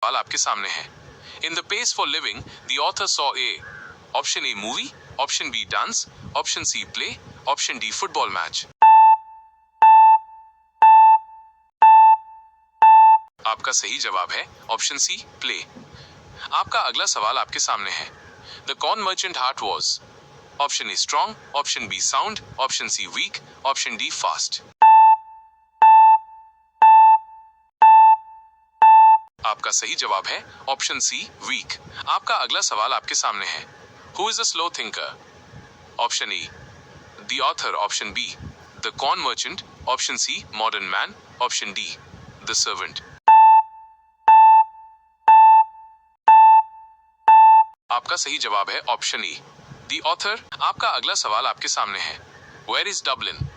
सवाल आपके सामने है। In the pace for living the author saw a option A movie, option B dance, option C play, option D football match. आपका सही जवाब है ऑप्शन सी प्ले। आपका अगला सवाल आपके सामने है। The corn merchant heart was option A strong, option B sound, option C weak, option D fast. आपका सही जवाब है ऑप्शन सी वीक। आपका अगला सवाल आपके सामने है। Who is a slow thinker? Option A the author, option B the corn merchant, option C modern man, option D the servant. आपका सही जवाब है ऑप्शन ए द ऑथर। आपका अगला सवाल आपके सामने है। Where is Dublin?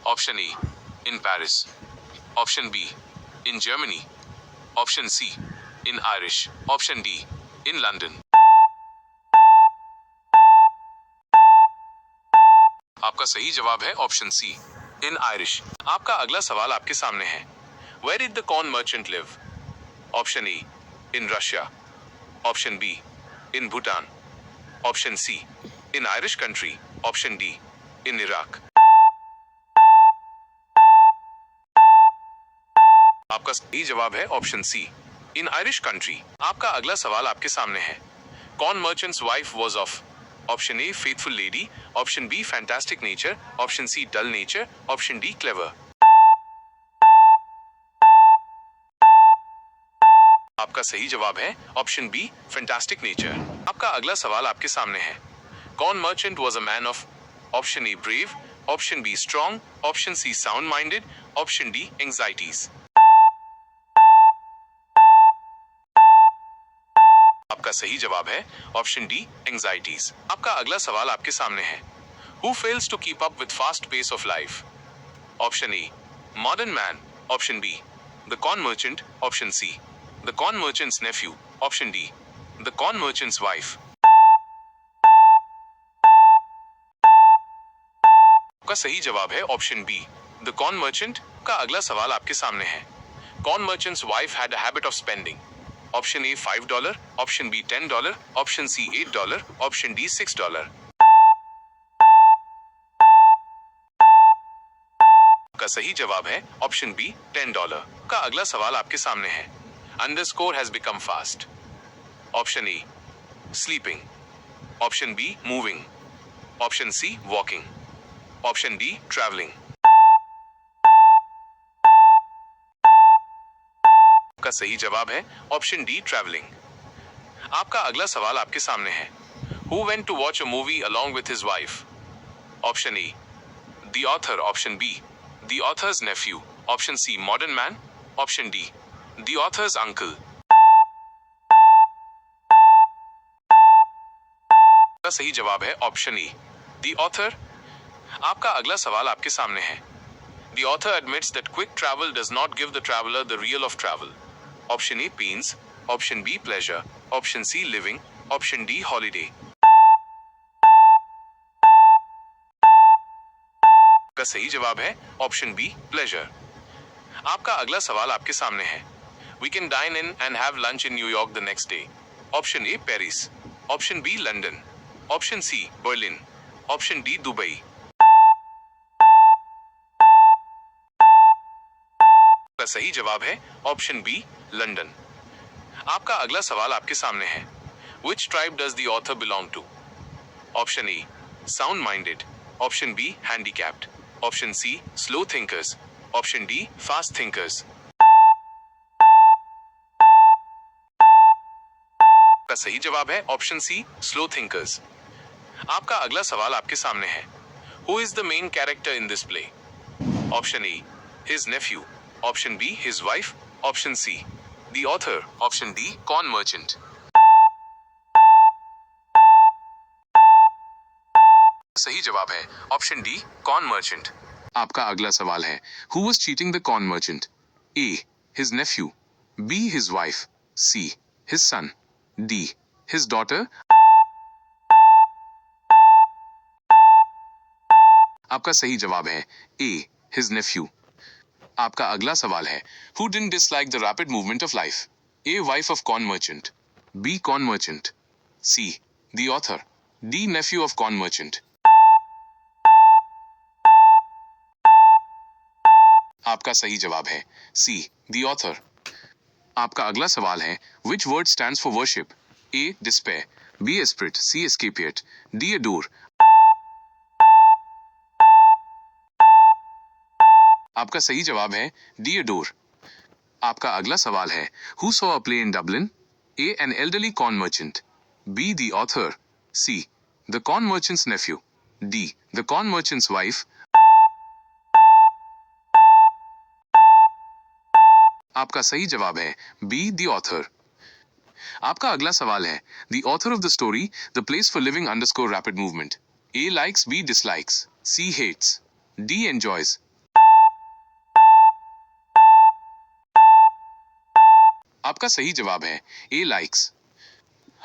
Option A in Paris, option B in Germany, option C in Irish, option D in London. आपका सही जवाब है ऑप्शन सी इन आयरिश। आपका अगला सवाल आपके सामने है। Where did the corn merchant live? Option A in Russia, option B in Bhutan, option C in Irish country, option D in Iraq. आपका सही जवाब है option C in Irish country. आपका अगला सवाल आपके सामने है। Corn merchant's wife was of option A faithful lady, option B fantastic nature, option C dull nature, option D clever. आपका सही जवाब है ऑप्शन बी फैंटास्टिक नेचर। आपका अगला सवाल आपके सामने है। Corn merchant was a man of option A brave, option B strong, option C sound minded, option D anxieties. आपका सही जवाब है ऑप्शन डी एंजाइटीज। आपका अगला सवाल आपके सामने है। Who fails to keep up with fast pace of life? Option A modern man, option B the corn merchant, option C the corn merchant's nephew, option D the corn merchant's wife. आपका सही जवाब है option B the corn merchant. का अगला सवाल आपके सामने है। Corn merchant's wife had a habit of spending option A $5, option B $10, option C $8, option D $6। का सही जवाब है ऑप्शन बी $10। का अगला सवाल आपके सामने है। Underscore has become fast. Option A sleeping, option be moving, option sea walking, option D travelling. का सही जवाब है ऑप्शन डी ट्रैवलिंग। आपका अगला सवाल आपके सामने है। Who went to watch a movie along with his wife? Option A the author, option B the author's nephew, option C modern man, option D the author's uncle. का सही जवाब है ऑप्शन ए द ऑथर। आपका अगला सवाल आपके सामने है। The author admits that quick travel does not give the traveller the real of travel. Option A pains, option B pleasure, option C living, option D holiday. का सही जवाब है ऑप्शन बी प्लेजर। आपका अगला सवाल आपके सामने है। We can dine in and have lunch in New York the next day. Option A Paris, option B London, option C Berlin, option D Dubai. का सही जवाब है ऑप्शन बी लंदन। आपका अगला सवाल आपके सामने है। Which tribe does the author belong to? Option A sound minded, option B handicapped, option C slow thinkers, option D fast thinkers. का सही जवाब है ऑप्शन सी स्लो थिंकर्स। आपका अगला सवाल आपके सामने है। Who is the main character in this play? Option A his nephew, option B his wife, option C the author, option D corn merchant. सही जवाब है ऑप्शन डी कॉर्न मर्चेंट। आपका अगला सवाल है। Who was cheating the corn merchant? A his nephew, B his wife, C his son, D his daughter। आपका सही जवाब है A his nephew। आपका अगला सवाल है। Who didn't dislike the rapid movement of life? A. Wife of corn merchant. B. Corn merchant. C. The author. D. Nephew of corn merchant. आपका सही जवाब है C. The author. आपका अगला सवाल है Which word stands for worship? A. Despair. B. Esprit. C. Escapiate. D. Adore. आपका सही जवाब है D. Adore. आपका अगला सवाल है Who saw a play in Dublin? A. An elderly corn merchant. B. The author. C. The corn merchant's nephew. D. The corn merchant's wife. आपका सही जवाब है B. The author. आपका अगला सवाल है The author of the story, The place for living _ rapid movement. A. Likes. B. Dislikes. C. Hates. D. Enjoys. आपका सही जवाब है A. Likes.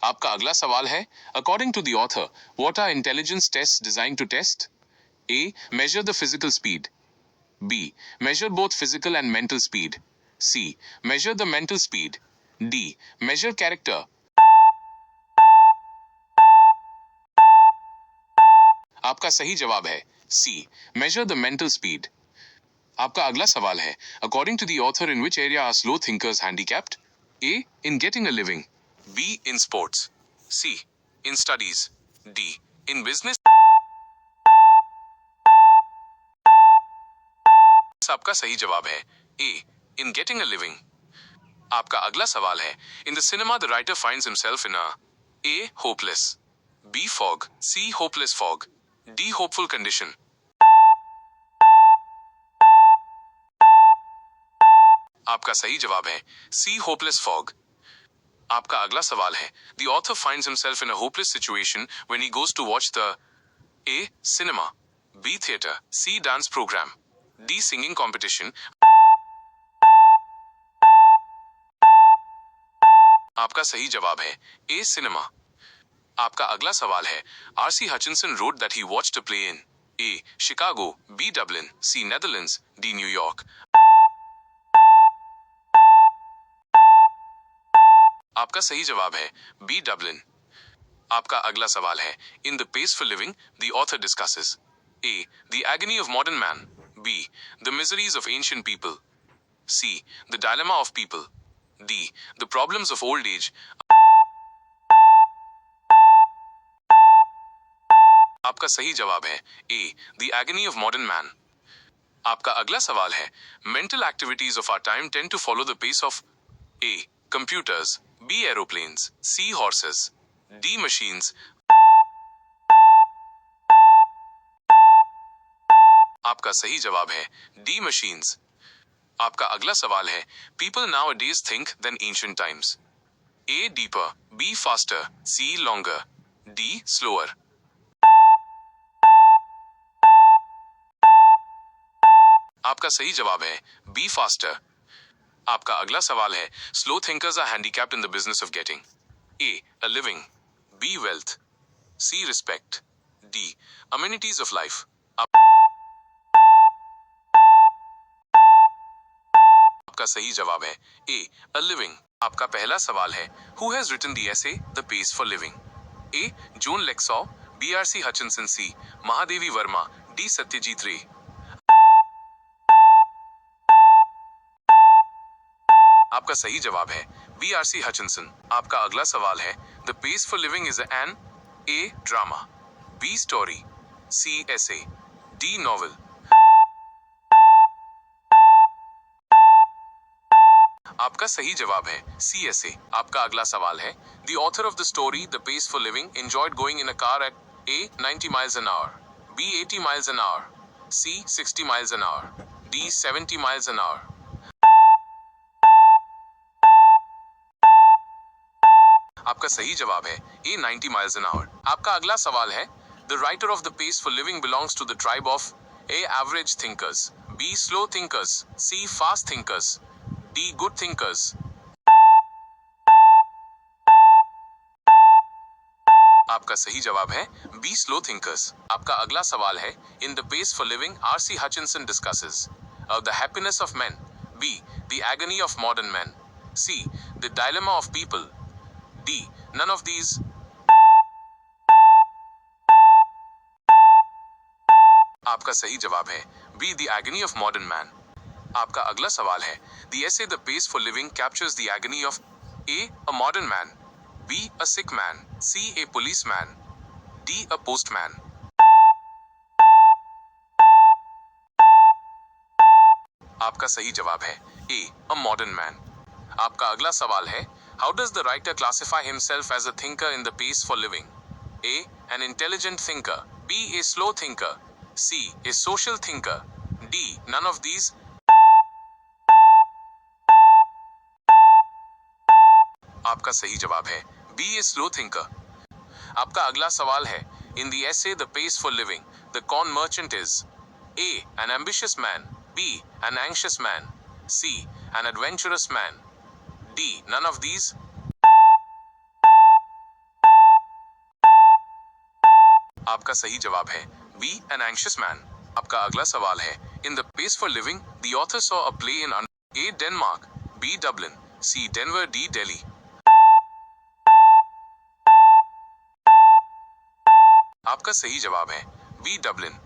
आपका अगला सवाल है According to the author, what are intelligence tests designed to test? A. Measure the physical speed. B. Measure both physical and mental speed. C. Measure the mental speed. D. Measure character. आपका सही जवाब है C. Measure the mental speed. आपका अगला सवाल है According to the author, in which area are slow thinkers handicapped? A. In getting a living. B. In sports. C. In studies. D. In business. आपका सही जवाब है A. In getting a living. आपका अगला सवाल है In the cinema, the writer finds himself in a A. Hopeless. B. Fog. C. Hopeless fog. D. Hopeful condition. आपका सही जवाब है C. Hopeless fog. आपका अगला सवाल है The author finds himself in a hopeless situation when he goes to watch the A. Cinema. B. Theater. C. Dance program. D. Singing competition. आपका सही जवाब है A. Cinema. आपका अगला सवाल है R.C. Hutchinson wrote that he watched a play in A. Chicago. B. Dublin. C. Netherlands. D. New York. आपका सही जवाब है B. Dublin. आपका अगला सवाल है In the Pace for Living, the author discusses A. The agony of modern man. B. The miseries of ancient people. C. The dilemma of people. D. The problems of old age. आपका सही जवाब है A. The agony of modern man. आपका अगला सवाल है Mental activities of our time tend to follow the pace of A. Computers. B. Aeroplanes. C. Horses. D. Machines. आपका सही जवाब है D. Machines. आपका अगला सवाल है People nowadays think than ancient times. A. Deeper. B. Faster. C. Longer. D. Slower. आपका सही जवाब है B. Faster. आपका अगला सवाल है Slow thinkers are handicapped in the business of getting A. A living. B. Wealth. C. Respect. D. Amenities of life. आपका सही जवाब है A. A living. आपका पहला सवाल है Who has written the essay The Pace for Living? A. John Lexaw. B. R.C. Hutchinson. C. Mahadevi Verma. D. Satyajit Ray. आपका सही जवाब है B. R.C. Hutchinson. आपका अगला सवाल है The Pace for Living is an A. Drama. B. Story. C. Essay. D. Novel. आपका सही जवाब है C. Essay. आपका अगला सवाल है The author of the story The Pace for Living enjoyed going in a car at A. 90 miles an hour. B. 80 miles an hour. C. 60 miles an hour. D. 70 miles an hour. आपका सही जवाब है A. 90 miles an hour. आपका अगला सवाल है The writer of The Pace for Living belongs to the tribe of A. Average thinkers. B. Slow thinkers. C. Fast thinkers. D. Good thinkers. आपका सही जवाब है B. Slow thinkers. आपका अगला सवाल है In The Pace for Living, R.C. Hutchinson discusses The happiness of men. B. The agony of modern men. C. The dilemma of people. D. None of these. आपका सही जवाब है B. The agony of modern man. आपका अगला सवाल है the essay the pace for living captures the agony of A. A modern man, B. A sick man, C. A police man, D. A postman. आपका सही जवाब है ए. A modern man. आपका अगला सवाल है how does the writer classify himself as a thinker in the pace for living. A. An intelligent thinker, B. A slow thinker, C. A social thinker, D. None of these. आपका सही जवाब है B. A slow thinker. आपका अगला सवाल है in the essay the pace for living the corn merchant is A. An ambitious man, B. An anxious man, C. An adventurous man, D. None of these. आपका सही जवाब है B. An anxious man. आपका अगला सवाल है in the pace for living the author saw a play in A. Denmark, B. Dublin, C. Denver, D. Delhi. आपका सही जवाब है बी. डबलिन.